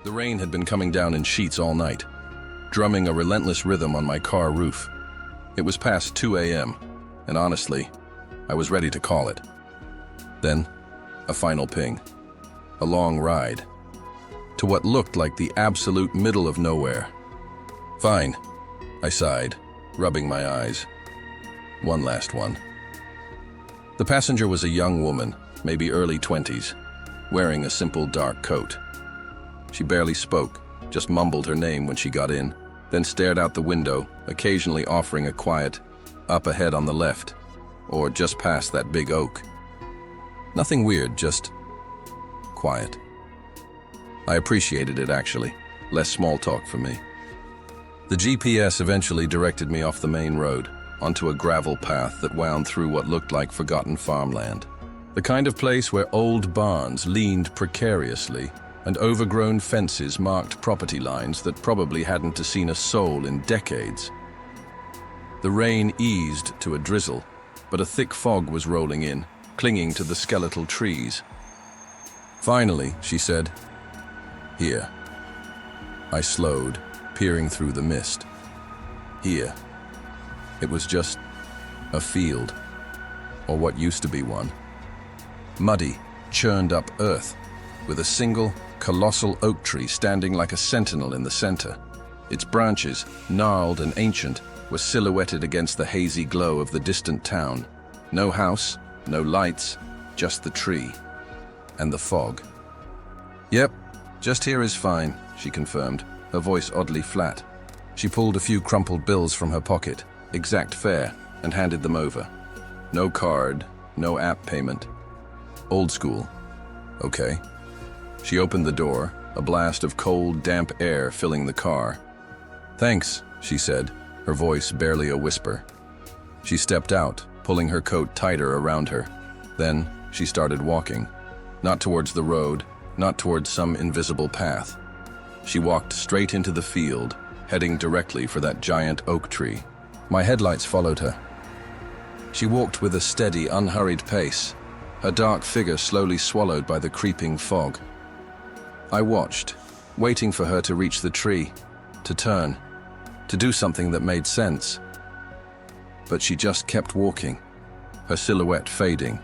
The rain had been coming down in sheets all night, drumming a relentless rhythm on my car roof. It was past 2 a.m., and honestly, I was ready to call it. Then, a final ping. A long ride. To what looked like the absolute middle of nowhere. Fine, I sighed, rubbing my eyes. One last one. The passenger was a young woman, maybe early 20s, wearing a simple dark coat. She barely spoke, just mumbled her name when she got in, then stared out the window, occasionally offering a quiet, up ahead on the left, or just past that big oak. Nothing weird, just quiet. I appreciated it, actually. Less small talk for me. The GPS eventually directed me off the main road, onto a gravel path that wound through what looked like forgotten farmland. The kind of place where old barns leaned precariously and overgrown fences marked property lines that probably hadn't seen a soul in decades. The rain eased to a drizzle, but a thick fog was rolling in, clinging to the skeletal trees. Finally, she said, "Here." I slowed, peering through the mist. Here. It was just a field, or what used to be one. Muddy, churned up earth, with a single, colossal oak tree standing like a sentinel in the center. Its branches, gnarled and ancient, were silhouetted against the hazy glow of the distant town. No house, no lights, just the tree. And the fog. "Yep, just here is fine," she confirmed, her voice oddly flat. She pulled a few crumpled bills from her pocket, exact fare, and handed them over. No card, no app payment. Old school. Okay. She opened the door, a blast of cold, damp air filling the car. "Thanks," she said, her voice barely a whisper. She stepped out, pulling her coat tighter around her. Then she started walking. Not towards the road, not towards some invisible path. She walked straight into the field, heading directly for that giant oak tree. My headlights followed her. She walked with a steady, unhurried pace, her dark figure slowly swallowed by the creeping fog. I watched, waiting for her to reach the tree, to turn, to do something that made sense. But she just kept walking, her silhouette fading,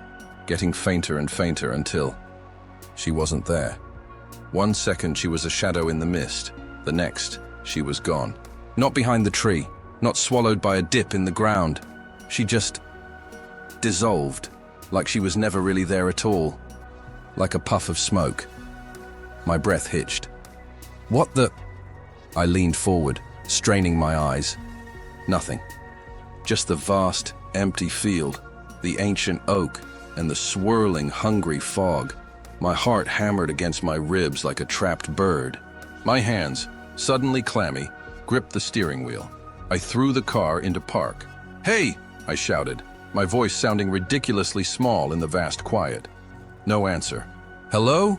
getting fainter and fainter until she wasn't there. One second she was a shadow in the mist, the next she was gone. Not behind the tree, not swallowed by a dip in the ground. She just dissolved, like she was never really there at all, like a puff of smoke. My breath hitched. "What the?" I leaned forward, straining my eyes. Nothing. Just the vast, empty field, the ancient oak, and the swirling, hungry fog. My heart hammered against my ribs like a trapped bird. My hands, suddenly clammy, gripped the steering wheel. I threw the car into park. "Hey!" I shouted, my voice sounding ridiculously small in the vast quiet. No answer. "Hello?"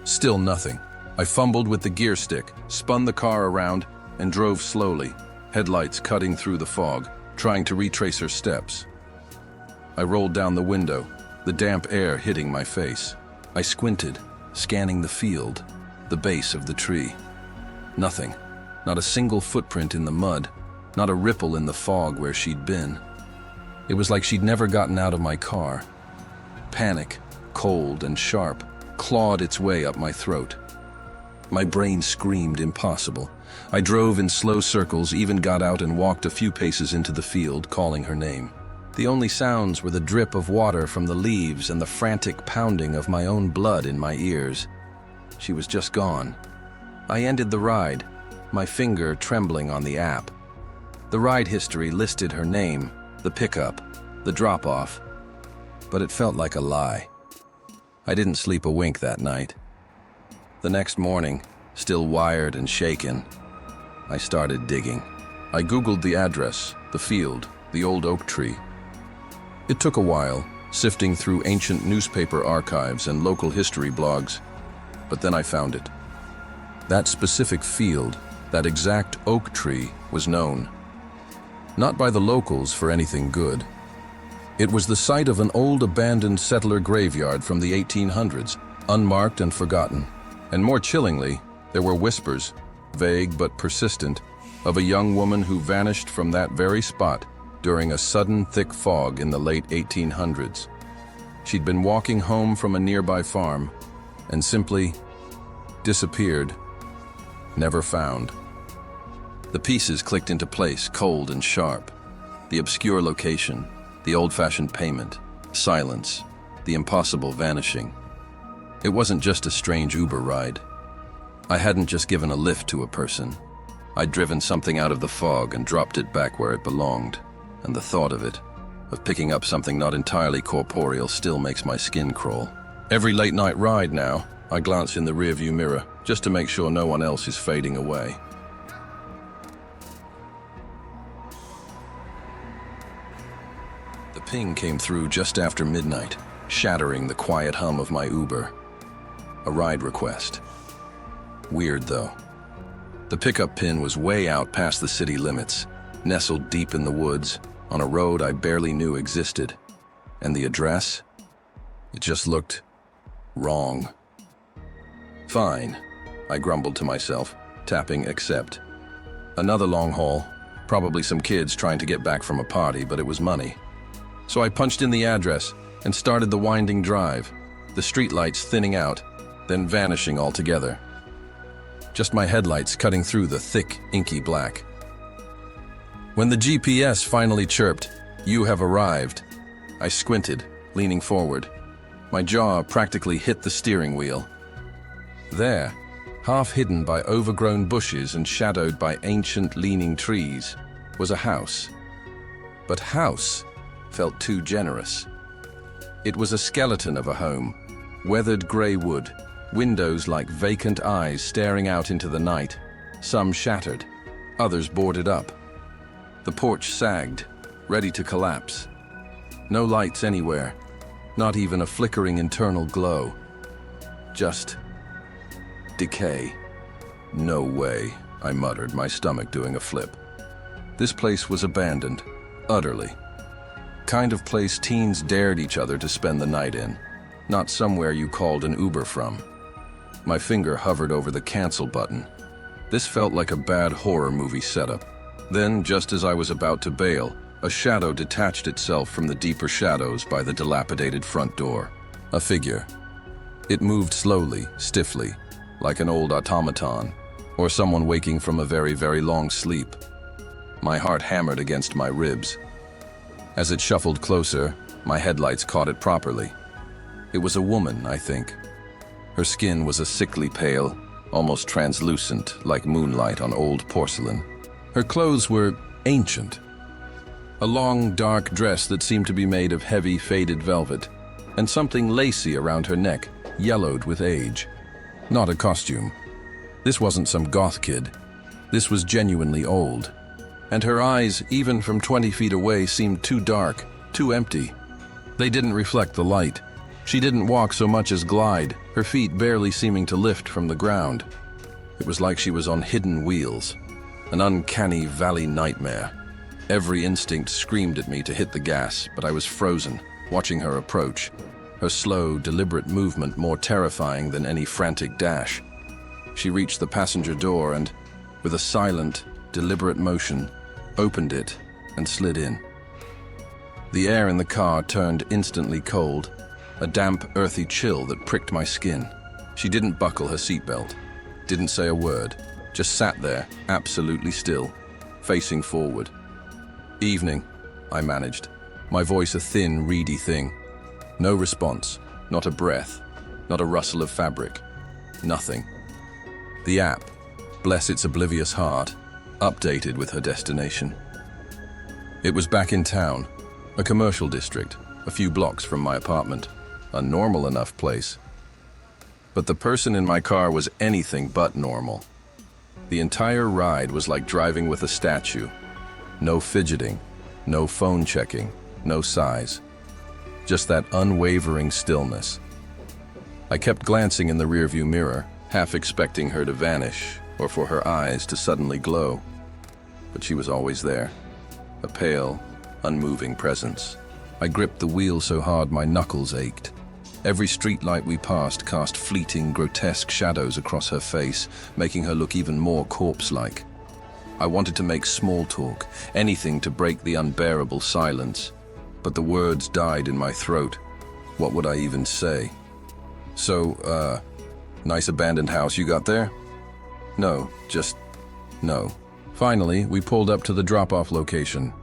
Still nothing. I fumbled with the gear stick, spun the car around, and drove slowly, headlights cutting through the fog, trying to retrace her steps. I rolled down the window, the damp air hitting my face. I squinted, scanning the field, the base of the tree. Nothing. Not a single footprint in the mud, not a ripple in the fog where she'd been. It was like she'd never gotten out of my car. Panic, cold and sharp, clawed its way up my throat. My brain screamed impossible. I drove in slow circles, even got out and walked a few paces into the field, calling her name. The only sounds were the drip of water from the leaves and the frantic pounding of my own blood in my ears. She was just gone. I ended the ride, my finger trembling on the app. The ride history listed her name, the pickup, the drop-off, but it felt like a lie. I didn't sleep a wink that night. The next morning, still wired and shaken, I started digging. I Googled the address, the field, the old oak tree. It took a while, sifting through ancient newspaper archives and local history blogs, but then I found it. That specific field, that exact oak tree, was known. Not by the locals for anything good. It was the site of an old abandoned settler graveyard from the 1800s, unmarked and forgotten. And more chillingly, There were whispers, vague but persistent, of a young woman who vanished from that very spot during a sudden thick fog in the late 1800s. She'd been walking home from a nearby farm and simply disappeared, never found. The pieces clicked into place, cold and sharp. The obscure location, the old-fashioned payment, silence, the impossible vanishing. It wasn't just a strange Uber ride. I hadn't just given a lift to a person. I'd driven something out of the fog and dropped it back where it belonged. And the thought of it, of picking up something not entirely corporeal, still makes my skin crawl. Every late-night ride now, I glance in the rearview mirror just to make sure no one else is fading away. The ping came through just after midnight, shattering the quiet hum of my Uber. A ride request. Weird, though. The pickup pin was way out past the city limits, nestled deep in the woods, on a road I barely knew existed. And the address? It just looked wrong. Fine, I grumbled to myself, tapping accept. Another long haul, probably some kids trying to get back from a party, but it was money. So I punched in the address and started the winding drive, the streetlights thinning out, then vanishing altogether. Just my headlights cutting through the thick, inky black. When the GPS finally chirped, "You have arrived," I squinted, leaning forward. My jaw practically hit the steering wheel. There, half hidden by overgrown bushes and shadowed by ancient leaning trees, was a house. But house felt too generous. It was a skeleton of a home, weathered gray wood, windows like vacant eyes staring out into the night, some shattered, others boarded up. The porch sagged, ready to collapse. No lights anywhere, not even a flickering internal glow. Just decay. No way, I muttered, my stomach doing a flip. This place was abandoned, utterly. Kind of place teens dared each other to spend the night in, not somewhere you called an Uber from. My finger hovered over the cancel button. This felt like a bad horror movie setup. Then, just as I was about to bail, a shadow detached itself from the deeper shadows by the dilapidated front door. A figure. It moved slowly, stiffly, like an old automaton, or someone waking from a very, very long sleep. My heart hammered against my ribs. As it shuffled closer, my headlights caught it properly. It was a woman, I think. Her skin was a sickly pale, almost translucent, like moonlight on old porcelain. Her clothes were ancient. A long, dark dress that seemed to be made of heavy, faded velvet, and something lacy around her neck, yellowed with age. Not a costume. This wasn't some goth kid. This was genuinely old. And her eyes, even from 20 feet away, seemed too dark, too empty. They didn't reflect the light. She didn't walk so much as glide, her feet barely seeming to lift from the ground. It was like she was on hidden wheels, an uncanny valley nightmare. Every instinct screamed at me to hit the gas, but I was frozen, watching her approach, her slow, deliberate movement more terrifying than any frantic dash. She reached the passenger door and, with a silent, deliberate motion, opened it and slid in. The air in the car turned instantly cold, a damp, earthy chill that pricked my skin. She didn't buckle her seatbelt, didn't say a word, just sat there, absolutely still, facing forward. "Evening," I managed, my voice a thin, reedy thing. No response, not a breath, not a rustle of fabric, nothing. The app, bless its oblivious heart, updated with her destination. It was back in town, a commercial district, a few blocks from my apartment, a normal enough place. But the person in my car was anything but normal. The entire ride was like driving with a statue. No fidgeting, no phone checking, no sighs. Just that unwavering stillness. I kept glancing in the rearview mirror, half expecting her to vanish or for her eyes to suddenly glow. But she was always there, a pale, unmoving presence. I gripped the wheel so hard my knuckles ached. Every streetlight we passed cast fleeting, grotesque shadows across her face, making her look even more corpse-like. I wanted to make small talk, anything to break the unbearable silence, but the words died in my throat. What would I even say? So, nice abandoned house you got there? No, just no. Finally, we pulled up to the drop-off location.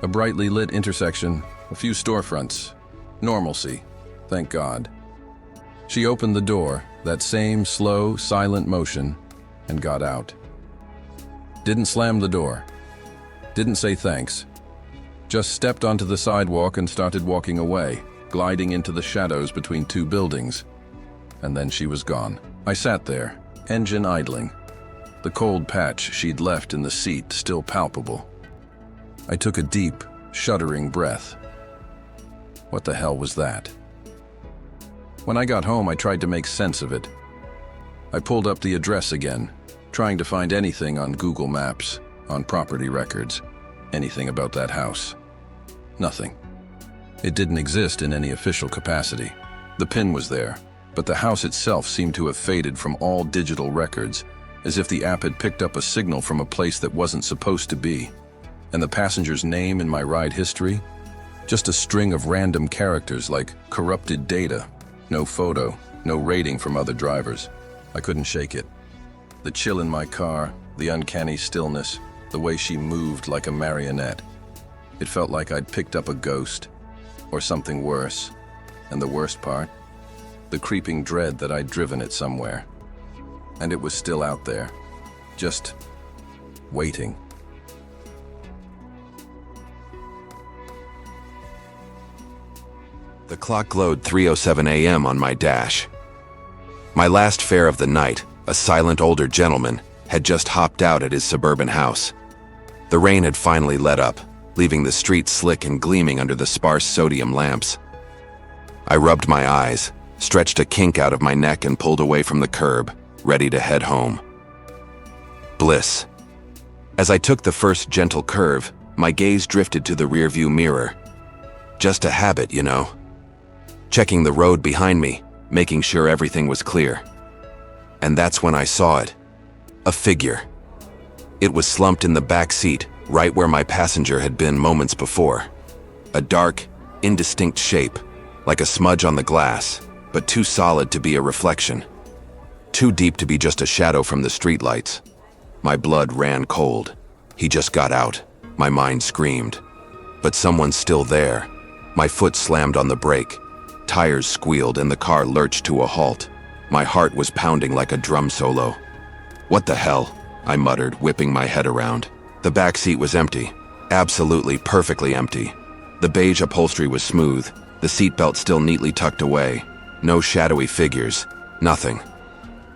A brightly lit intersection, a few storefronts. Normalcy, thank God. She opened the door, that same slow, silent motion, and got out. Didn't slam the door. Didn't say thanks. Just stepped onto the sidewalk and started walking away, gliding into the shadows between two buildings. And then she was gone. I sat there, engine idling. The cold patch she'd left in the seat still palpable. I took a deep, shuddering breath. What the hell was that? When I got home, I tried to make sense of it. I pulled up the address again, trying to find anything on Google Maps, on property records, anything about that house. Nothing. It didn't exist in any official capacity. The pin was there, but the house itself seemed to have faded from all digital records, as if the app had picked up a signal from a place that wasn't supposed to be. And the passenger's name in my ride history? Just a string of random characters like corrupted data. No photo, no rating from other drivers. I couldn't shake it. The chill in my car, the uncanny stillness, the way she moved like a marionette. It felt like I'd picked up a ghost, or something worse. And the worst part? The creeping dread that I'd driven it somewhere. And it was still out there, just waiting. The clock glowed 3:07 a.m. on my dash. My last fare of the night, a silent older gentleman, had just hopped out at his suburban house. The rain had finally let up, leaving the street slick and gleaming under the sparse sodium lamps. I rubbed my eyes, stretched a kink out of my neck and pulled away from the curb, ready to head home. Bliss. As I took the first gentle curve, my gaze drifted to the rearview mirror. Just a habit, you know. Checking the road behind me, making sure everything was clear. And that's when I saw it. A figure. It was slumped in the back seat, right where my passenger had been moments before. A dark, indistinct shape, like a smudge on the glass, but too solid to be a reflection. Too deep to be just a shadow from the streetlights. My blood ran cold. He just got out. My mind screamed. But someone's still there. My foot slammed on the brake. Tires squealed and the car lurched to a halt. My heart was pounding like a drum solo. What the hell? I muttered, whipping my head around. The back seat was empty. Absolutely perfectly empty. The beige upholstery was smooth. The seatbelt still neatly tucked away. No shadowy figures. Nothing.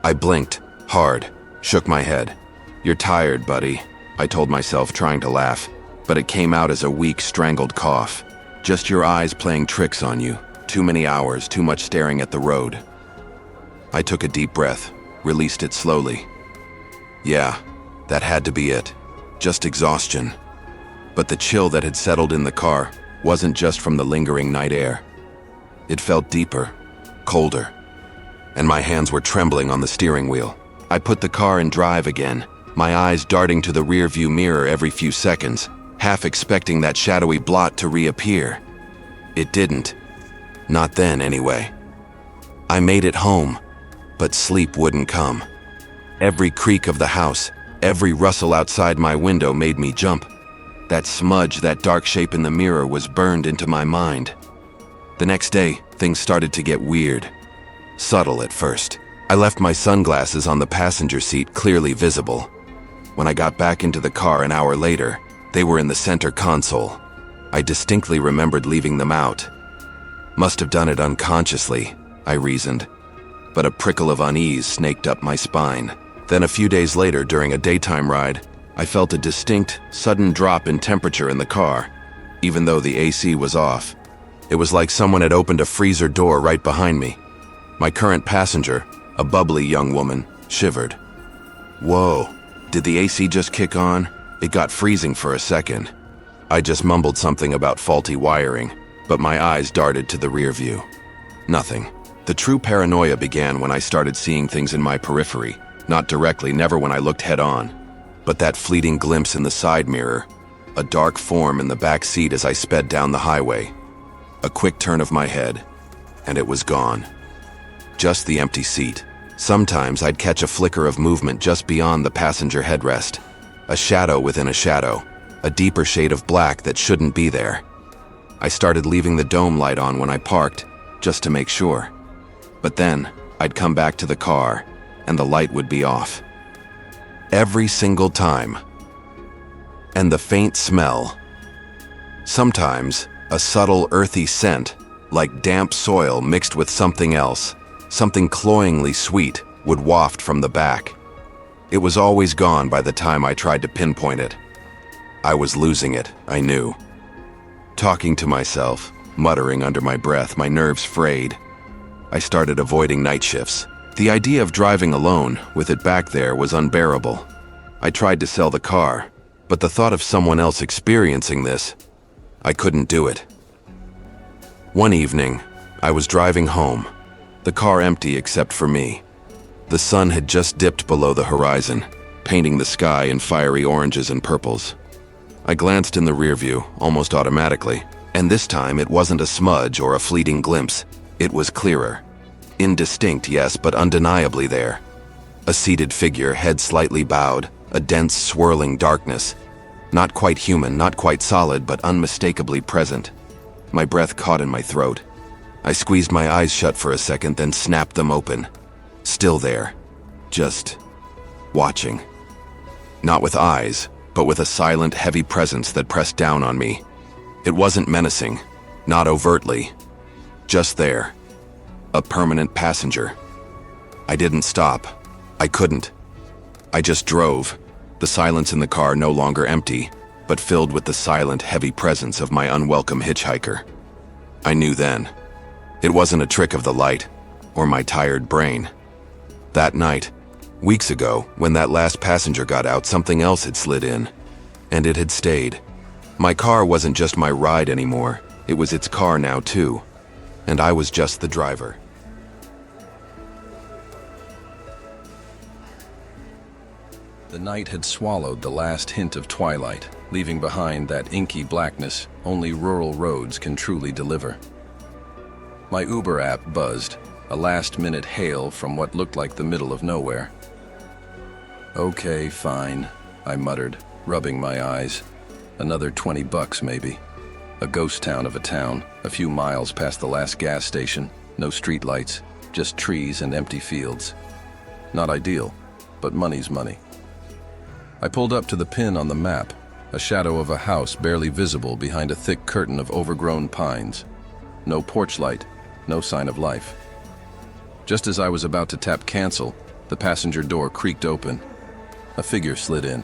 I blinked, hard, shook my head. You're tired, buddy, I told myself, trying to laugh, but it came out as a weak, strangled cough. Just your eyes playing tricks on you. Too many hours, too much staring at the road. I took a deep breath, released it slowly. Yeah, that had to be it. Just exhaustion. But the chill that had settled in the car wasn't just from the lingering night air. It felt deeper, colder, and my hands were trembling on the steering wheel. I put the car in drive again, my eyes darting to the rearview mirror every few seconds, half expecting that shadowy blot to reappear. It didn't. Not then, anyway. I made it home, but sleep wouldn't come. Every creak of the house, every rustle outside my window made me jump. That smudge, that dark shape in the mirror was burned into my mind. The next day, things started to get weird. Subtle at first. I left my sunglasses on the passenger seat, clearly visible. When I got back into the car an hour later, they were in the center console. I distinctly remembered leaving them out. Must have done it unconsciously, I reasoned. But a prickle of unease snaked up my spine. Then a few days later, during a daytime ride, I felt a distinct, sudden drop in temperature in the car, even though the AC was off. It was like someone had opened a freezer door right behind me. My current passenger, a bubbly young woman, shivered. Whoa, did the AC just kick on? It got freezing for a second. I just mumbled something about faulty wiring, but my eyes darted to the rear view. Nothing. The true paranoia began when I started seeing things in my periphery, not directly, never when I looked head-on, but that fleeting glimpse in the side mirror, a dark form in the back seat as I sped down the highway. A quick turn of my head, and it was gone. Just the empty seat. Sometimes I'd catch a flicker of movement just beyond the passenger headrest, a shadow within a shadow, a deeper shade of black that shouldn't be there. I started leaving the dome light on when I parked, just to make sure. But then, I'd come back to the car, and the light would be off. Every single time. And the faint smell. Sometimes, a subtle earthy scent, like damp soil mixed with something else, something cloyingly sweet, would waft from the back. It was always gone by the time I tried to pinpoint it. I was losing it, I knew. Talking to myself, muttering under my breath, my nerves frayed. I started avoiding night shifts. The idea of driving alone, with it back there, was unbearable. I tried to sell the car, but the thought of someone else experiencing this, I couldn't do it. One evening, I was driving home, the car empty except for me. The sun had just dipped below the horizon, painting the sky in fiery oranges and purples. I glanced in the rearview, almost automatically, and this time it wasn't a smudge or a fleeting glimpse. It was clearer. Indistinct, yes, but undeniably there. A seated figure, head slightly bowed, a dense, swirling darkness. Not quite human, not quite solid, but unmistakably present. My breath caught in my throat. I squeezed my eyes shut for a second, then snapped them open. Still there. Just watching. Not with eyes, but with a silent, heavy presence that pressed down on me. It wasn't menacing, not overtly. Just there. A permanent passenger. I didn't stop. I couldn't. I just drove, the silence in the car no longer empty, but filled with the silent, heavy presence of my unwelcome hitchhiker. I knew then. It wasn't a trick of the light, or my tired brain. That night, weeks ago, when that last passenger got out, something else had slid in, and it had stayed. My car wasn't just my ride anymore, it was its car now too, and I was just the driver. The night had swallowed the last hint of twilight, leaving behind that inky blackness only rural roads can truly deliver. My Uber app buzzed, a last-minute hail from what looked like the middle of nowhere. Okay, fine, I muttered, rubbing my eyes. Another $20 maybe. A ghost town of a town, a few miles past the last gas station, no streetlights, just trees and empty fields. Not ideal, but money's money. I pulled up to the pin on the map, a shadow of a house barely visible behind a thick curtain of overgrown pines. No porch light, no sign of life. Just as I was about to tap cancel, the passenger door creaked open. A figure slid in.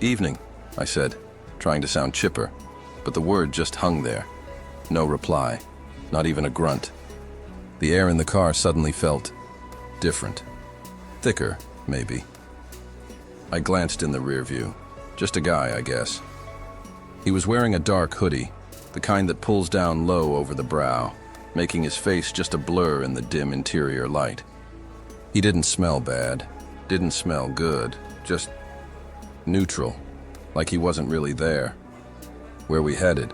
"Evening," I said, trying to sound chipper, but the word just hung there. No reply, not even a grunt. The air in the car suddenly felt different. Thicker, maybe. I glanced in the rear view. Just a guy, I guess. He was wearing a dark hoodie, the kind that pulls down low over the brow, making his face just a blur in the dim interior light. He didn't smell bad, didn't smell good, just neutral, like he wasn't really there. "Where we headed?"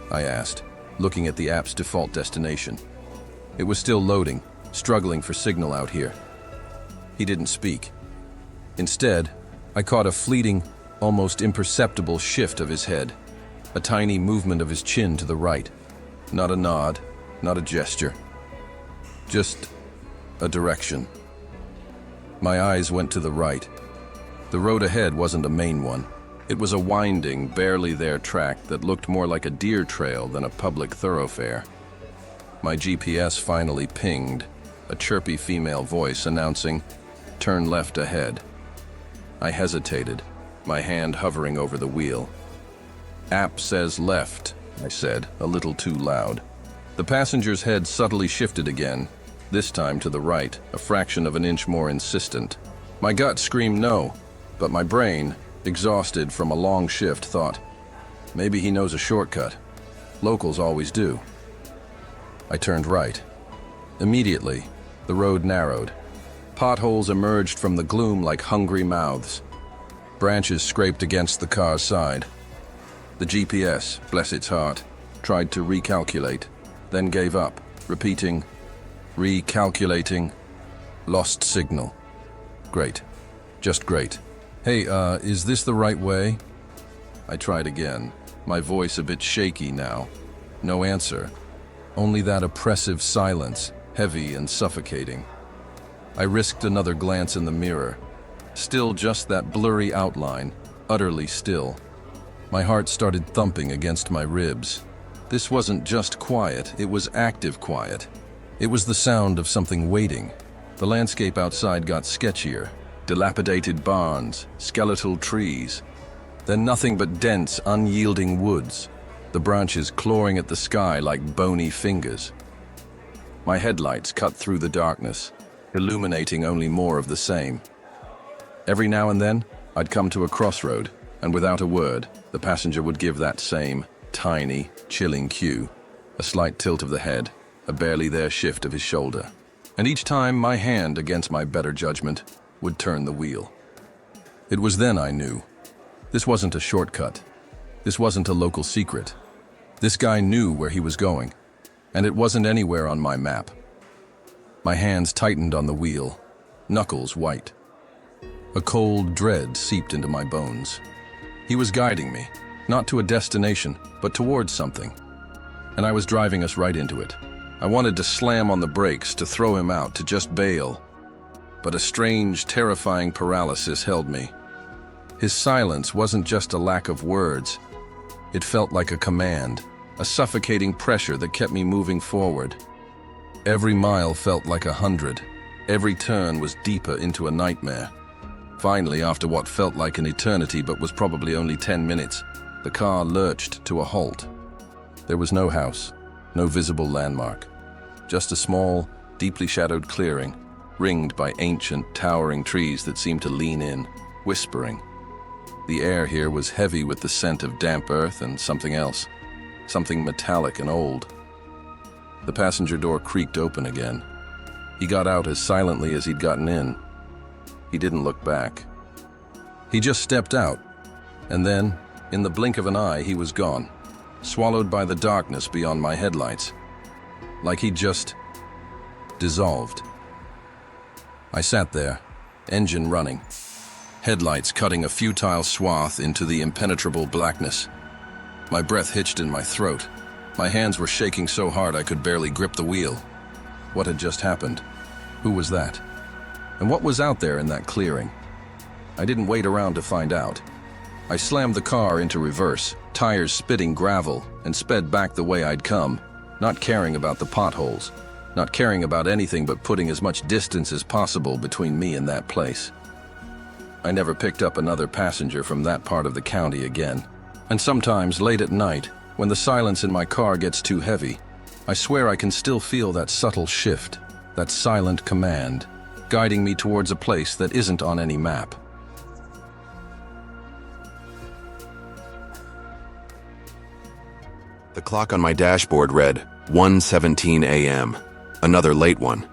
I asked, looking at the app's default destination. It was still loading, struggling for signal out here. He didn't speak. Instead, I caught a fleeting, almost imperceptible shift of his head, a tiny movement of his chin to the right. Not a nod, not a gesture. Just a direction. My eyes went to the right. The road ahead wasn't a main one. It was a winding, barely there track that looked more like a deer trail than a public thoroughfare. My GPS finally pinged, a chirpy female voice announcing, "Turn left ahead." I hesitated, my hand hovering over the wheel. "App says left," I said, a little too loud. The passenger's head subtly shifted again, this time to the right, a fraction of an inch more insistent. My gut screamed no, but my brain, exhausted from a long shift, thought, maybe he knows a shortcut. Locals always do. I turned right. Immediately, the road narrowed. Potholes emerged from the gloom like hungry mouths. Branches scraped against the car's side. The GPS, bless its heart, tried to recalculate, then gave up, repeating, recalculating, lost signal. Great. Just great. Hey, is this the right way? I tried again, my voice a bit shaky now. No answer. Only that oppressive silence, heavy and suffocating. I risked another glance in the mirror. Still just that blurry outline, utterly still. My heart started thumping against my ribs. This wasn't just quiet, it was active quiet. It was the sound of something waiting. The landscape outside got sketchier. Dilapidated barns, skeletal trees. Then nothing but dense, unyielding woods, the branches clawing at the sky like bony fingers. My headlights cut through the darkness, illuminating only more of the same. Every now and then, I'd come to a crossroad, and without a word, the passenger would give that same, tiny, chilling cue, a slight tilt of the head, a barely there shift of his shoulder. And each time, my hand, against my better judgment, would turn the wheel. It was then I knew. This wasn't a shortcut. This wasn't a local secret. This guy knew where he was going, and it wasn't anywhere on my map. My hands tightened on the wheel, knuckles white. A cold dread seeped into my bones. He was guiding me, not to a destination, but towards something. And I was driving us right into it. I wanted to slam on the brakes, to throw him out, to just bail. But a strange, terrifying paralysis held me. His silence wasn't just a lack of words. It felt like a command, a suffocating pressure that kept me moving forward. Every mile felt like 100. Every turn was deeper into a nightmare. Finally, after what felt like an eternity but was probably only 10 minutes, the car lurched to a halt. There was no house, no visible landmark. Just a small, deeply shadowed clearing, ringed by ancient, towering trees that seemed to lean in, whispering. The air here was heavy with the scent of damp earth and something else, something metallic and old. The passenger door creaked open again. He got out as silently as he'd gotten in. He didn't look back. He just stepped out, and then, in the blink of an eye, he was gone, swallowed by the darkness beyond my headlights, like he'd just dissolved. I sat there, engine running, headlights cutting a futile swath into the impenetrable blackness. My breath hitched in my throat. My hands were shaking so hard I could barely grip the wheel. What had just happened? Who was that? And what was out there in that clearing? I didn't wait around to find out. I slammed the car into reverse, tires spitting gravel, and sped back the way I'd come, not caring about the potholes, not caring about anything but putting as much distance as possible between me and that place. I never picked up another passenger from that part of the county again. And sometimes, late at night, when the silence in my car gets too heavy, I swear I can still feel that subtle shift, that silent command, guiding me towards a place that isn't on any map. The clock on my dashboard read 1:17 a.m., another late one.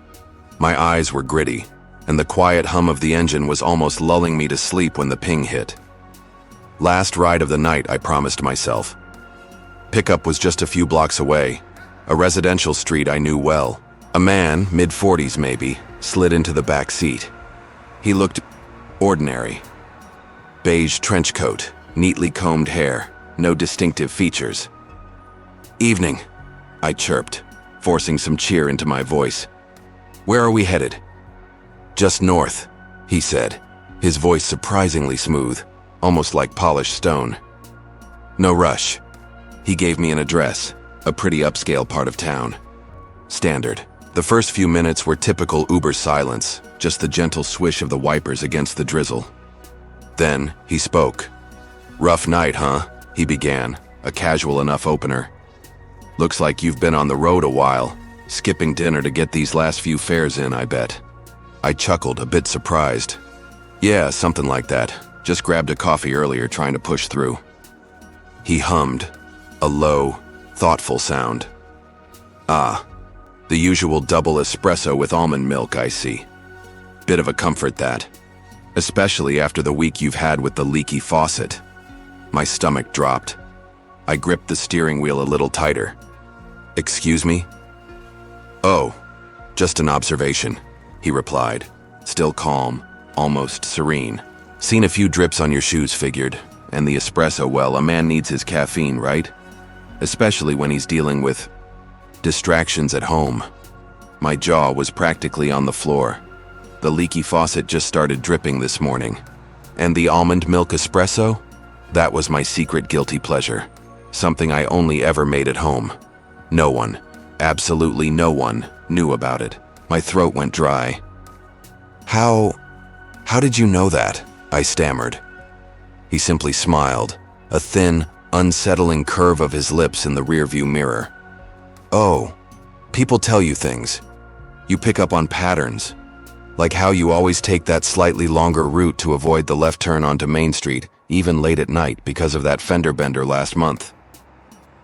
My eyes were gritty, and the quiet hum of the engine was almost lulling me to sleep when the ping hit. Last ride of the night, I promised myself. Pickup was just a few blocks away, a residential street I knew well. A man, mid-40s maybe, slid into the back seat. He looked ordinary. Beige trench coat, neatly combed hair, no distinctive features. "Evening," I chirped, forcing some cheer into my voice. "Where are we headed?" "Just north," he said, his voice surprisingly smooth, almost like polished stone. "No rush." He gave me an address, a pretty upscale part of town. Standard. The first few minutes were typical Uber silence, just the gentle swish of the wipers against the drizzle. Then, he spoke. "Rough night, huh?" he began, a casual enough opener. "Looks like you've been on the road a while, skipping dinner to get these last few fares in, I bet." I chuckled, a bit surprised. "Yeah, something like that. Just grabbed a coffee earlier trying to push through." He hummed, a low, thoughtful sound. "Ah, The usual double espresso with almond milk, I see. Bit of a comfort, that. Especially after the week you've had with the leaky faucet. My stomach dropped. I gripped the steering wheel a little tighter. Excuse me? Oh, just an observation, he replied, still calm, almost serene. Seen a few drips on your shoes, figured. And the espresso, well, a man needs his caffeine, right? Especially when he's dealing with distractions at home. My jaw was practically on the floor. The leaky faucet just started dripping this morning. And the almond milk espresso? That was my secret guilty pleasure. Something I only ever made at home. No one, absolutely no one, knew about it. My throat went dry. How did you know that? I stammered. He simply smiled, a thin, unsettling curve of his lips in the rearview mirror. Oh, people tell you things. You pick up on patterns. Like how you always take that slightly longer route to avoid the left turn onto Main Street, even late at night, because of that fender bender last month.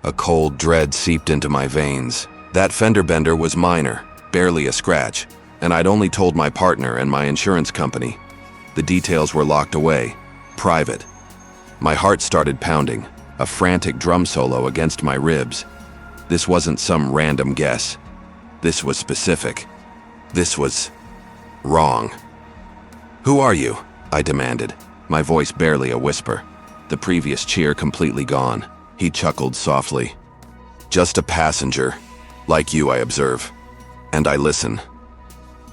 A cold dread seeped into my veins. That fender bender was minor, barely a scratch, and I'd only told my partner and my insurance company. The details were locked away, private. My heart started pounding, a frantic drum solo against my ribs. This wasn't some random guess. This was specific. This was wrong. Who are you? I demanded, my voice barely a whisper. The previous cheer completely gone. He chuckled softly. Just a passenger. Like you, I observe. And I listen.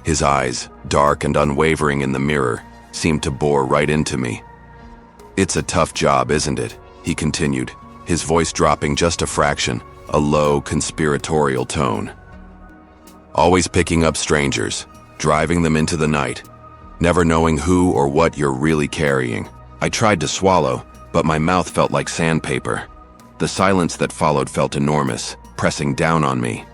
His eyes, dark and unwavering in the mirror, seemed to bore right into me. It's a tough job, isn't it? He continued, his voice dropping just a fraction, a low, conspiratorial tone. Always picking up strangers, driving them into the night, never knowing who or what you're really carrying. I tried to swallow, but my mouth felt like sandpaper. The silence that followed felt enormous, pressing down on me.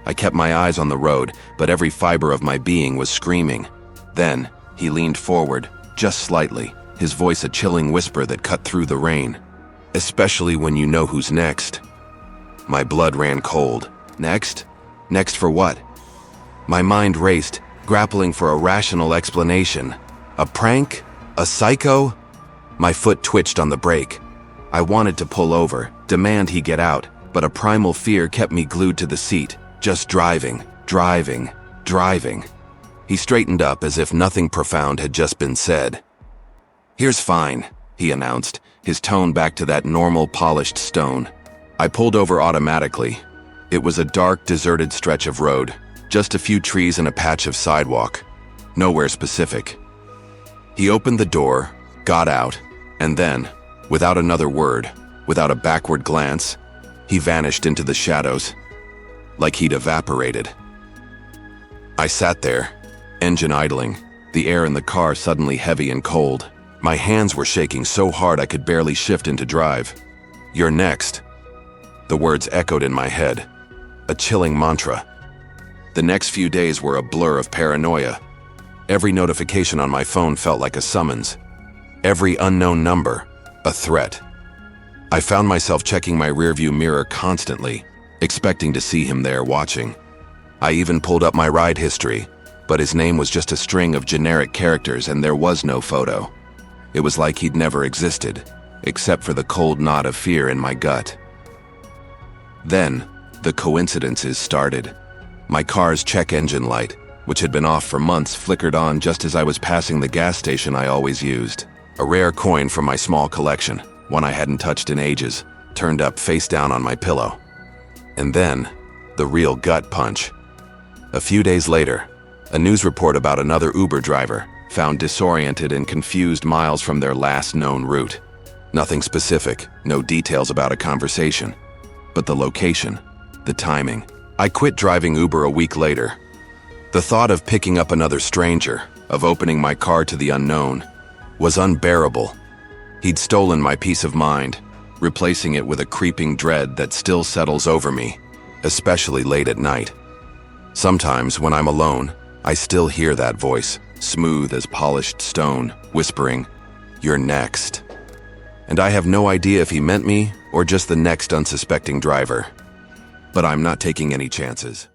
I kept my eyes on the road, but every fiber of my being was screaming. Then, he leaned forward, just slightly, his voice a chilling whisper that cut through the rain. Especially when you know who's next. My blood ran cold. Next? Next for what? My mind raced, grappling for a rational explanation. A prank? A psycho? My foot twitched on the brake. I wanted to pull over, demand he get out, but a primal fear kept me glued to the seat, just driving, driving, driving. He straightened up as if nothing profound had just been said. Here's fine, he announced, his tone back to that normal, polished stone. I pulled over automatically. It was a dark, deserted stretch of road, just a few trees and a patch of sidewalk. Nowhere specific. He opened the door, got out, and then, without another word, without a backward glance, he vanished into the shadows, like he'd evaporated. I sat there, engine idling, the air in the car suddenly heavy and cold. My hands were shaking so hard I could barely shift into drive. You're next. The words echoed in my head, a chilling mantra. The next few days were a blur of paranoia. Every notification on my phone felt like a summons. Every unknown number, a threat. I found myself checking my rearview mirror constantly, expecting to see him there watching. I even pulled up my ride history, but his name was just a string of generic characters and there was no photo. It was like he'd never existed, except for the cold knot of fear in my gut. Then, the coincidences started. My car's check engine light, which had been off for months, flickered on just as I was passing the gas station I always used. A rare coin from my small collection, one I hadn't touched in ages, turned up face down on my pillow. And then, the real gut punch. A few days later, a news report about another Uber driver, found disoriented and confused miles from their last known route. Nothing specific, no details about a conversation. But the location, the timing. I quit driving Uber a week later. The thought of picking up another stranger, of opening my car to the unknown, was unbearable. He'd stolen my peace of mind, replacing it with a creeping dread that still settles over me, especially late at night. Sometimes, when I'm alone, I still hear that voice, smooth as polished stone, whispering, "You're next." And I have no idea if he meant me or just the next unsuspecting driver. But I'm not taking any chances.